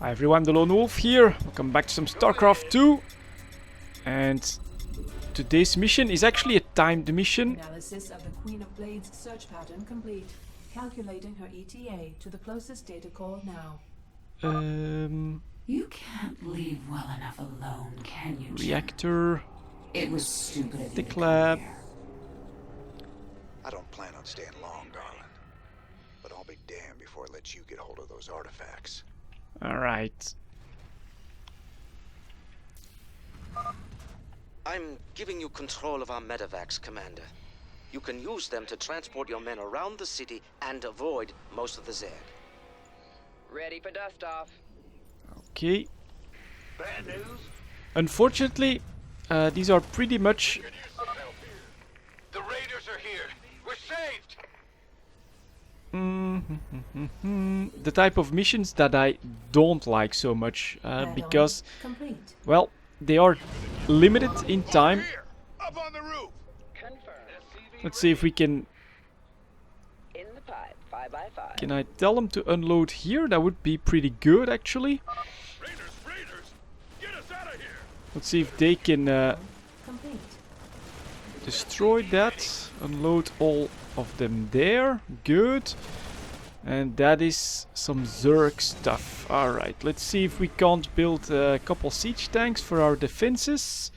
Hi everyone, delonewolf here. Welcome back to some Starcarft II. And today's mission is actually a timed mission. Analysis of the Queen of Blades search pattern complete. Calculating her ETA to the closest data core now. You can't leave well enough alone, can you, Jim? Reactor. It was stupid of you The to lab. come here. I don't plan on staying long, darling. But I'll be damned before I let you get hold of those artifacts. Alright. I'm giving you control of our medevacs, Commander. You can use them to transport your men around the city and avoid most of the zerg. Ready for dust off. Okay. Bad news? Unfortunately, these are pretty much... Could use some help here. The raiders are here. We're saved. the type of missions that I don't like so much. Because, Complete. well, they are limited in time. Here, up on the roof. Confirmed. Let's see if we can... In the pipe, 5x5. Can I tell them to unload here? That would be pretty good, actually. Raiders, get us out of here. Let's see if they can Complete. destroy that. Unload all of them there. Good. And that is some zerg stuff. Alright, let's see if we can't build a couple siege tanks for our defenses.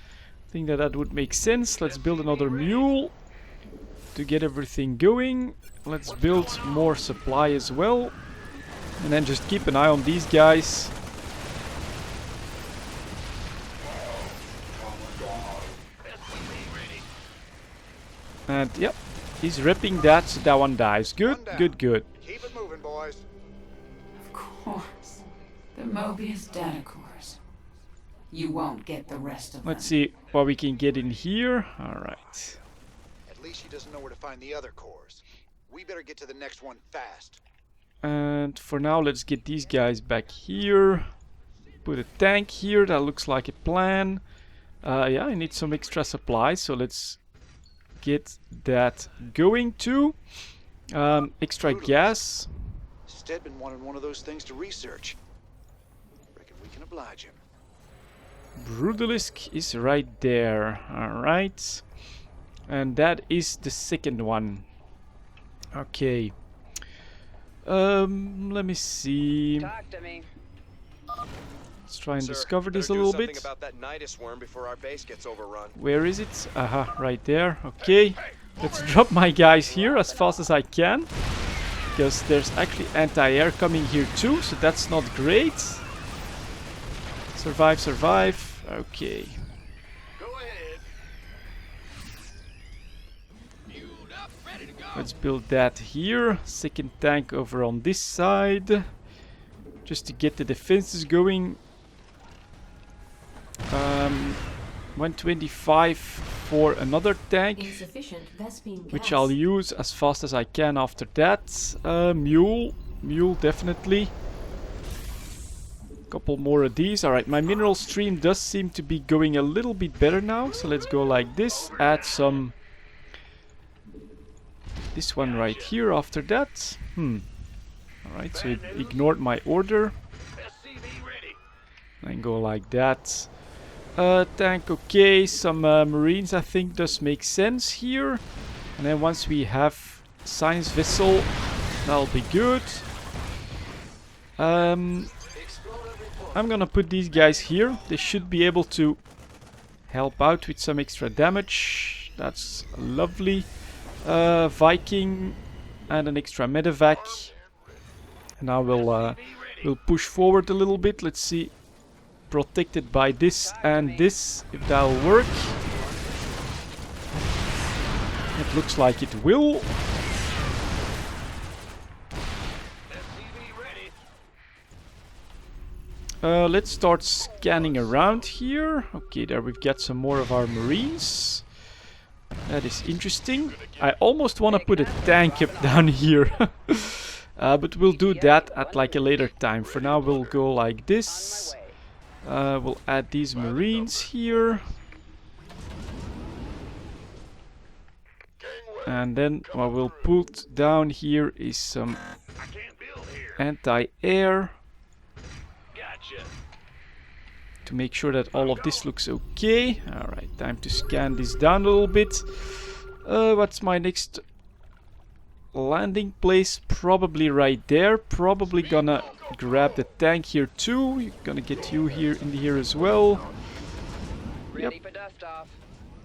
I think that would make sense. Let's build another mule to get everything going. Let's build more supply as well. And then just keep an eye on these guys. And yep, he's ripping that, so that one dies. Good, good, good. Keep it moving, boys. Of course. The Moebius data cores. You won't get the rest of Let's them. see what we can get in here. Alright. At least she doesn't know where to find the other cores. We better get to the next one fast. And for now, let's get these guys back here. Put a tank here. That looks like a plan. Yeah, I need some extra supplies, so let's get that going too. Extra gas. Stedman wanted one of those things to research. Reckon we can oblige him. Brutalisk is right there. Alright. And that is the second one. Okay. Let me see. Talk to me. Let's try and Sir, discover this a better do little something bit. about that nidus worm before our base gets overrun. Where is it? Aha, right there. Okay. Let's drop my guys here as fast as I can. Because there's actually anti-air coming here too, so that's not great. Survive, survive. Okay. Go ahead. Let's build that here. Second tank over on this side. Just to get the defenses going. 125 for another tank, Insufficient Vespine gas. which I'll use as fast as I can after that. Mule definitely. Couple more of these. Alright, my mineral stream does seem to be going a little bit better now. So let's go like this. Add some... This one right here after that. Alright, so it ignored my order. And go like that. Tank, okay. Some marines, I think, does make sense here. And then once we have science vessel, that'll be good. I'm gonna put these guys here. They should be able to help out with some extra damage. That's lovely. Viking and an extra medevac. And now we'll push forward a little bit. Let's see. Protected by this and this, if that'll work. It looks like it will. Let's start scanning around here. Okay, there we've got some more of our marines. That is interesting. I almost want to put a tank up down here. But we'll do that at like a later time. For now we'll go like this. We'll add these marines here. And then what we'll put down here is some anti-air. to make sure that all of this looks okay. Alright, time to scan this down a little bit. What's my next landing place? Probably right there. Probably gonna grab the tank here too. You're gonna get you here in here as well. Ready for dust off.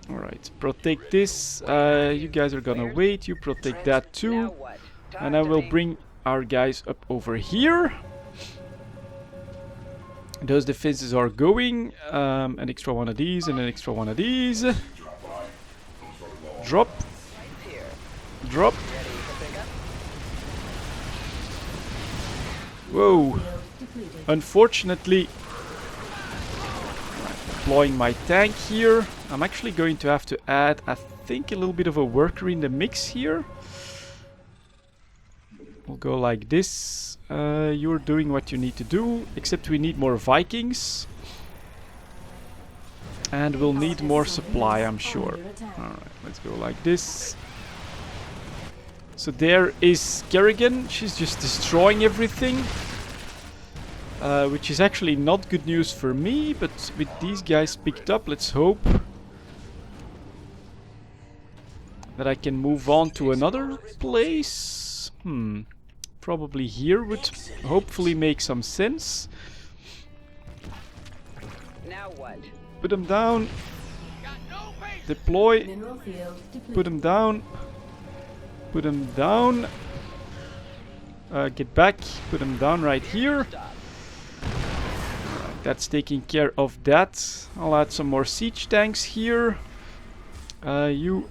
Alright, protect this. You guys are gonna wait. You protect that Now too. what? And I will bring our guys up over here. Those defenses are going. An extra one of these and an extra one of these. Drop. Drop. Whoa. Unfortunately, deploying my tank here. I'm actually going to have to add, I think, a little bit of a worker in the mix here. We'll go like this. You're doing what you need to do, except we need more Vikings. And we'll need more supply, I'm sure. Alright, let's go like this. So there is Kerrigan. She's just destroying everything. Which is actually not good news for me, but with these guys picked up, let's hope that I can move on to another place. Probably here would hopefully make some sense. Now what? Put them down. Deploy. Mineral field depleted. Put them down. Put them down. Get back. Put them down right here. Alright, that's taking care of that. I'll add some more siege tanks here. You...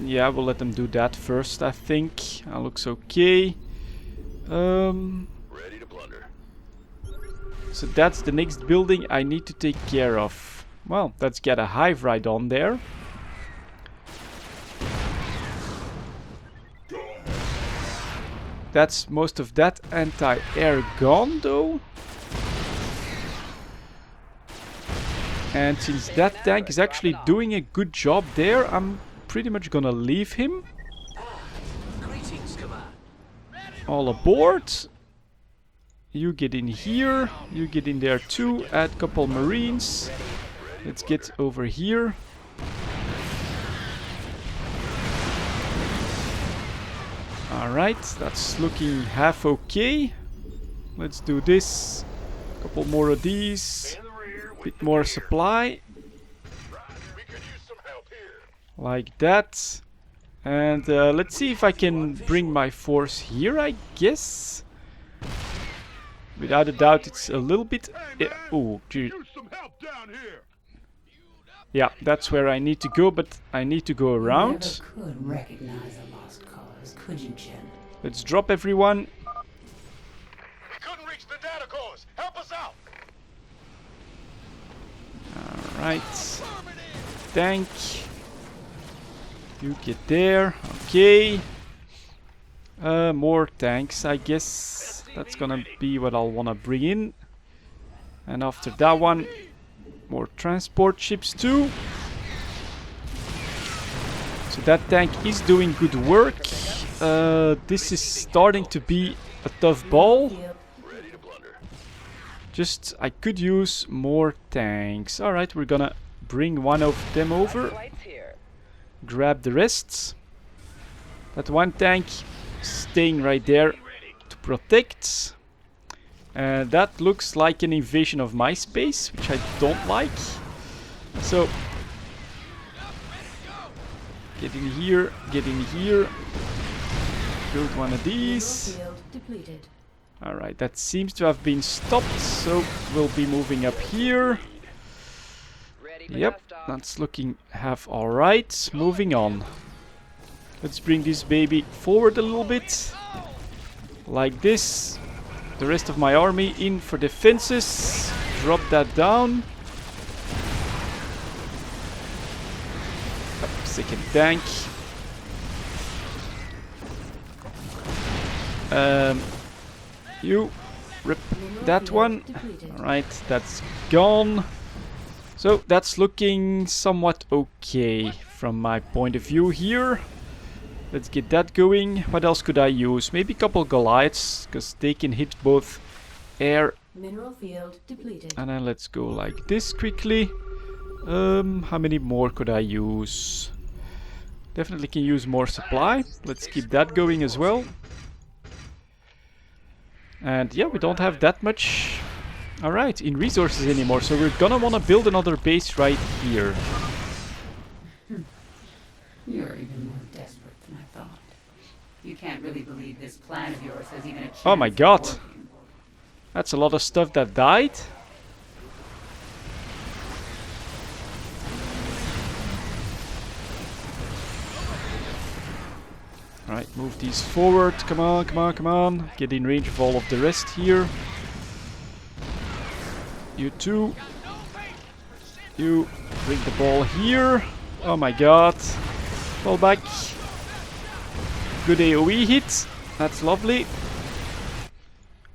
Yeah, we'll let them do that first, I think. That looks okay. Ready to plunder. So that's the next building I need to take care of. Well, let's get a hive right on there. That's most of that anti-air gone, though. And since that tank is actually doing a good job there, I'm pretty much gonna leave him. All aboard. You get in here. You get in there too. Add a couple marines. Let's get over here. Alright, that's looking half okay. Let's do this. A couple more of these. Bit more supply. Like that. And let's see if I can bring my force here, I guess. Without a doubt, it's a little bit... oh, gee. Yeah, that's where I need to go, but I need to go around. Never could recognize a lost cause, could you, Jen? Let's drop everyone. We couldn't reach the data cores. Help us out. Alright. Tank. You get there. Okay. More tanks, I guess. That's gonna be what I'll wanna bring in. And after that one, more transport ships too. So that tank is doing good work. This is starting to be a tough ball. Just, I could use more tanks. Alright, we're gonna bring one of them over. Lights here. Grab the rest. That one tank staying right there to protect. That looks like an invasion of my space, which I don't like. So, get in here, get in here. Build one of these. Mineral field depleted. Alright, that seems to have been stopped, so we'll be moving up here. Ready for Yep, dust off. that's looking half alright. Moving on. Let's bring this baby forward a little bit. Like this. The rest of my army in for defenses. Drop that down. Up, second tank. You rip that one. Alright, that's gone. So that's looking somewhat okay from my point of view here. Let's get that going. What else could I use? Maybe a couple Goliaths, because they can hit both air Mineral field depleted. And then let's go like this quickly. How many more could I use? Definitely can use more supply. Let's keep that going as well. And yeah, we don't have that much, alright, in resources anymore. So we're gonna wanna build another base right here. You're even more desperate than I thought. You can't really believe this plan of yours has even a chance Oh my of god. working. That's a lot of stuff that died. Right, move these forward. Come on, come on, come on. Get in range of all of the rest here. You two. You bring the ball here. Oh my god. Fall back. Good AoE hit. That's lovely.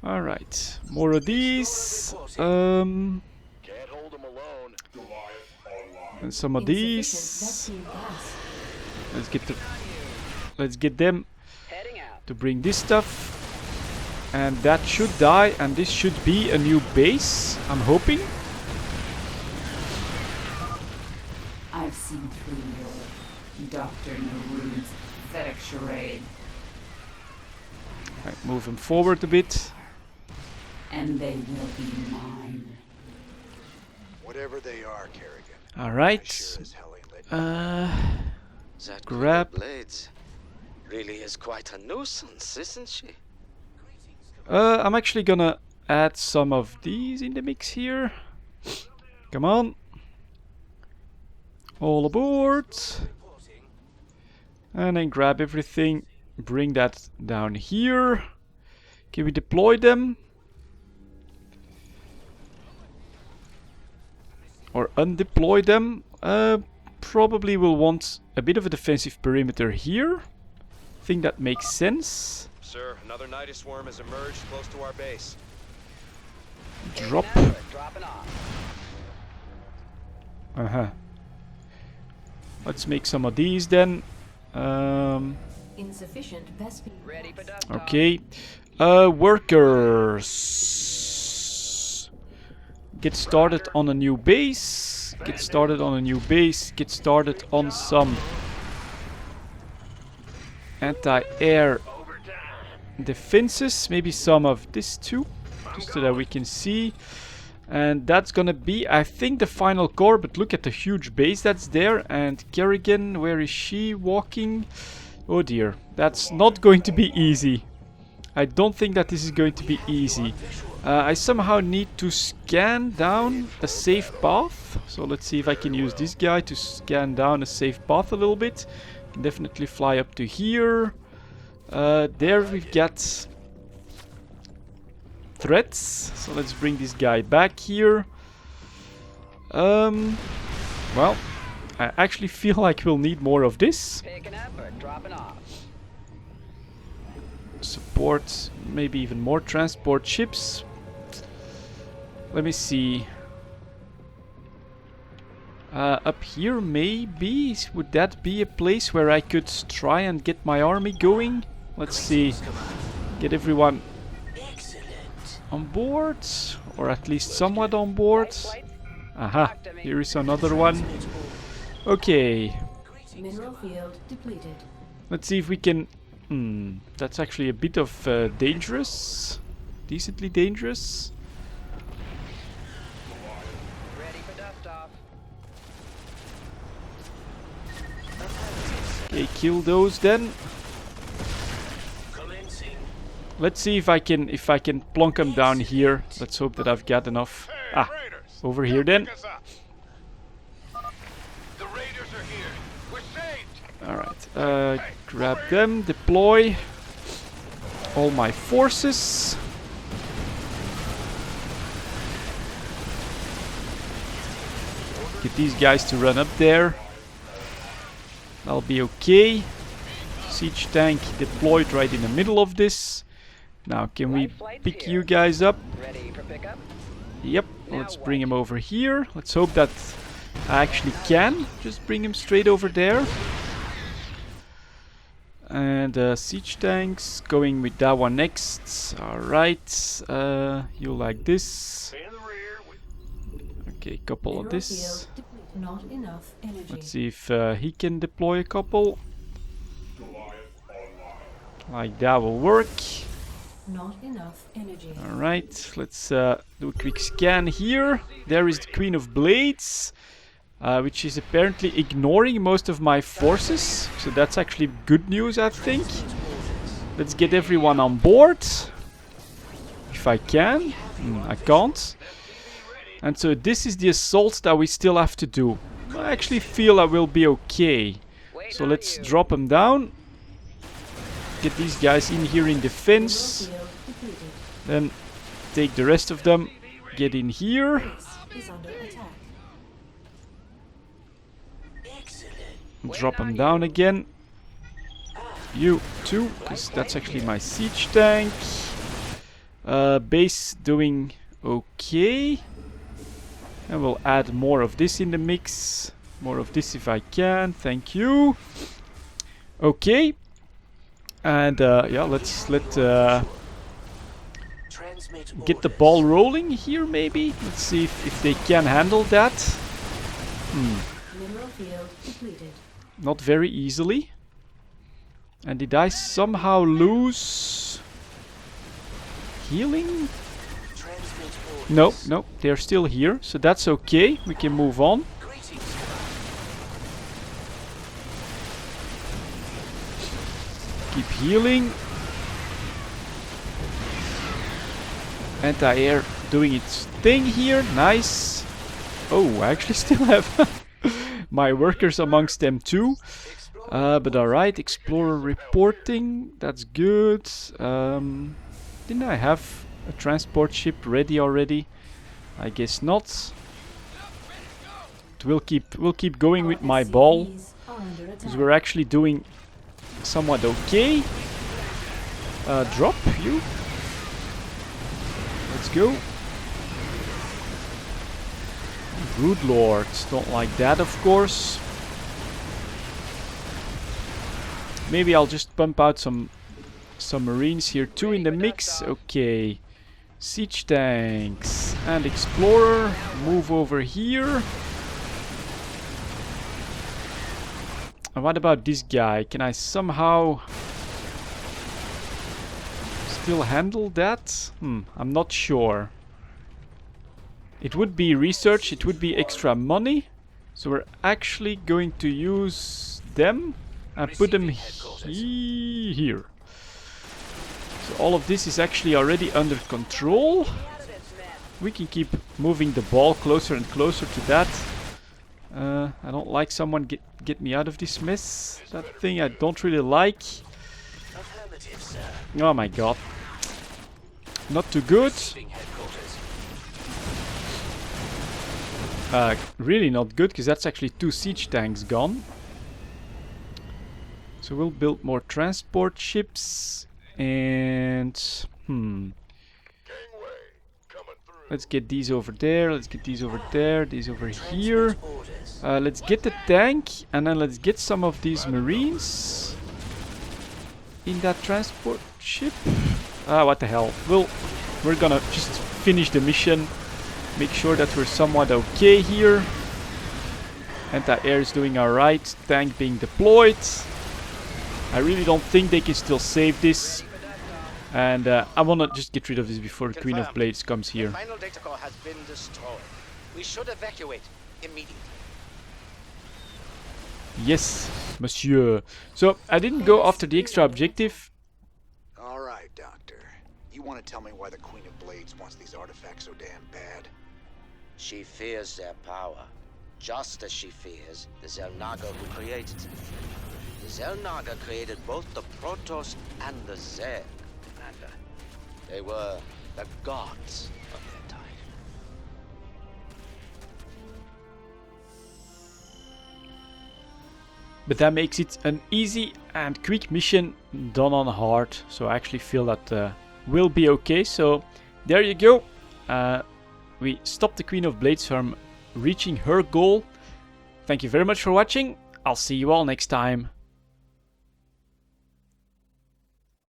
Alright, more of these. And some of these. Let's get them Heading out. to bring this stuff. And that should die, and this should be a new base, I'm hoping. I've seen through your Dr. Naru's pathetic charade, Right, move them forward a bit. and they will be mine. Whatever they are, Kerrigan. I Alright. sure as hell ain't letting you. That Grab. blades really is quite a nuisance, isn't she? I'm actually gonna add some of these in the mix here. Come on. All aboard. And then grab everything. Bring that down here. Can we deploy them? Or undeploy them? Probably will want a bit of a defensive perimeter here. I think that makes sense. Sir, another Nidus swarm has emerged close to our base. Drop. Dropping off. Uh-huh. Let's make some of these then. Insufficient Vespi. Ready for dust off. Okay. Workers. Get started on a new base. Get started on a new base. Get started on some anti-air defenses. Maybe some of this too, just so that we can see. And that's gonna be, I think, the final core. But look at the huge base that's there. And Kerrigan, where is she walking? Oh dear, that's not going to be easy. I don't think that this is going to be easy. I somehow need to scan down a safe path. So let's see if I can use this guy to scan down a safe path a little bit. Can definitely fly up to here. There we've got threats. So let's bring this guy back here. Well, I actually feel like we'll need more of this. Picking up or dropping off. Support, maybe even more transport ships. Let me see. Up here maybe? Would that be a place where I could try and get my army going? Let's see. Get everyone on board, or at least somewhat on board. Aha, here is another one. Okay, Mineral field depleted. let's see if we can... that's actually a bit of dangerous. Decently dangerous. Ready for dust off. Okay, kill those then. Let's see if I can plonk them down here. Let's hope that I've got enough. Ah, over here then. Pick us up. The raiders are here. We're saved. Alright, grab them, deploy all my forces. Get these guys to run up there. That'll be okay. Siege tank deployed right in the middle of this. Now, can we pick you guys up? Ready for pickup. Yep, let's bring him over here. Let's hope that I actually can just bring him straight over there. And siege tanks, going with that one next. Alright, you like this. In the rear. Okay, couple of Mineral this. field depleted. Not enough energy. Let's see if he can deploy a couple. Like that will work. Not enough energy. Alright, let's do a quick scan here. There is the Queen of Blades, which is apparently ignoring most of my forces. So that's actually good news, I think. Let's get everyone on board. If I can. I can't. And so this is the assault that we still have to do. I actually feel I will be okay. So let's drop them down. Get these guys in here in defense. Mineral field depleted. Then take the rest of them. Get in here. Base is under attack. Drop them down again. You too, because that's actually my siege tank. Base doing okay. And we'll add more of this in the mix. More of this if I can. Thank you. Okay. And yeah, let's get the ball rolling here maybe. Let's see if they can handle that. Mineral field depleted. Not very easily. And did I somehow lose healing? No, no, they're still here, so that's okay. We can move on. Keep healing. Anti-air doing its thing here. Nice. Oh, I actually still have my workers amongst them too. But alright, Explorer reporting. That's good. Didn't I have a transport ship ready already? I guess not. We'll keep going with my ball, SCVs are under because attack. we're actually doing somewhat okay. Drop you. Let's go. Good lord, don't like that, of course. Maybe I'll just pump out some marines here too in the mix. Okay. Siege tanks and explorer. Move over here. And what about this guy? Can I somehow still handle that? I'm not sure. It would be research, it would be extra money. So we're actually going to use them and put them here. So all of this is actually already under control. We can keep moving the ball closer and closer to that. I don't like someone get me out of this mess. That thing I don't really like. Oh my god. Not too good. Really not good, because that's actually 2 siege tanks gone. So we'll build more transport ships. And... let's get these over there, let's get these over there, these over here. Let's get the tank, and then let's get some of these marines in that transport ship. What the hell. We're gonna just finish the mission. Make sure that we're somewhat okay here. Anti-air is doing alright. Tank being deployed. I really don't think they can still save this. And I wanna just get rid of this before the Queen of Confirmed. Blades comes here. The final data core has been destroyed. We should evacuate immediately. Yes, monsieur. So, I didn't go after the extra objective. Alright, Doctor. You want to tell me why the Queen of Blades wants these artifacts so damn bad? She fears their power, just as she fears the Zelnaga who created them. The Zelnaga created both the Protoss and the Zerg, Commander. They were the gods of their time. But that makes it an easy and quick mission done on hard. So I actually feel that will be okay. So there you go. We stopped the Queen of Blades from reaching her goal. Thank you very much for watching. I'll see you all next time.